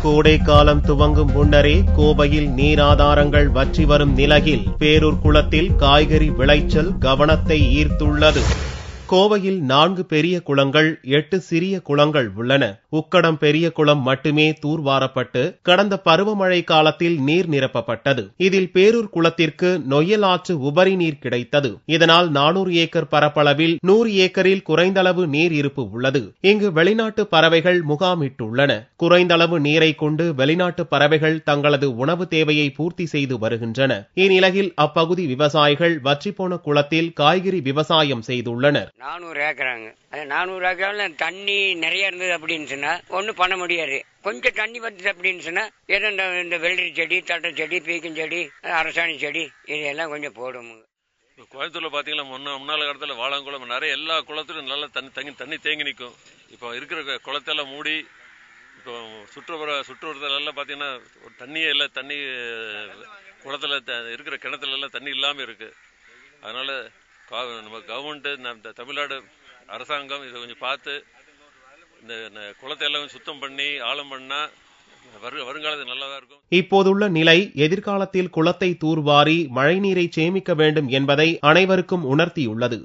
கோடை காலம் துவங்கும் முன்னரே கோவையில் நீராதாரங்கள் வற்றி வரும் நிலையில் பேரூர் குளத்தில் காய்கறி விளைச்சல் கவனத்தை ஈர்த்துள்ளது. கோவையில் 4 பெரிய குளங்கள் 8 சிறிய குளங்கள் உள்ளன. உக்கடம் பெரிய குளம் மட்டுமே தூர்வாரப்பட்டு கடந்த பருவமழை காலத்தில் நீர் நிரப்பப்பட்டது. இதில் பேரூர் குளத்திற்கு நொய்யல் ஆற்று உபரி நீர் கிடைத்தது. இதனால் 400 ஏக்கர் பரப்பளவில் 100 ஏக்கரில் குறைந்தளவு நீர் இருப்பு உள்ளது. இங்கு வெளிநாட்டு பறவைகள் முகாமிட்டுள்ளன. குறைந்தளவு நீரை கொண்டு வெளிநாட்டு பறவைகள் தங்களது உணவு தேவையை பூர்த்தி செய்து வருகின்றன. இந்நிலையில் அப்பகுதி விவசாயிகள் வற்றிப்போன குளத்தில் காய்கறி விவசாயம் செய்துள்ளனர். 400 ஏக்கராங்க. 400 ஏக்கரால தண்ணி நிறைய இருந்தது அப்படின்னு சொன்னா ஒன்றும் பண்ண முடியாது. கொஞ்சம் தண்ணி வந்துச்சு அப்படின்னு சொன்னா ஏதோ இந்த வெள்ளரி செடி, தட்டை செடி, பீக்கம் செடி, அரசாணி செடி இதெல்லாம் கொஞ்சம் போடும். கோயம்புத்தூர்ல பாத்தீங்கன்னா முன்னால காலத்துல வாழங்குளம் நிறைய எல்லா குளத்திலும் நல்லா தண்ணி தேங்கி நிற்கும். இப்போ இருக்கிற குளத்தெல்லாம் மூடி இப்போ சுற்றுவட்டத்துல எல்லாம் பாத்தீங்கன்னா தண்ணியே இல்லை. தண்ணி குளத்துல இருக்கிற கிணத்துல எல்லாம் தண்ணி இல்லாம இருக்கு. அதனால நம்ம கவர்மெண்ட் தமிழ்நாடு அரசாங்கம் இதை கொஞ்சம் பார்த்து இந்த குளத்தை எல்லாம் சுத்தம் பண்ணி ஆழம் பண்ணா வருங்காலத்தில் நல்லதா இருக்கும். இப்போதுள்ள நிலை எதிர்காலத்தில் குளத்தை தூர்வாரி மழைநீரை சேமிக்க வேண்டும் என்பதை அனைவருக்கும் உணர்த்தியுள்ளது.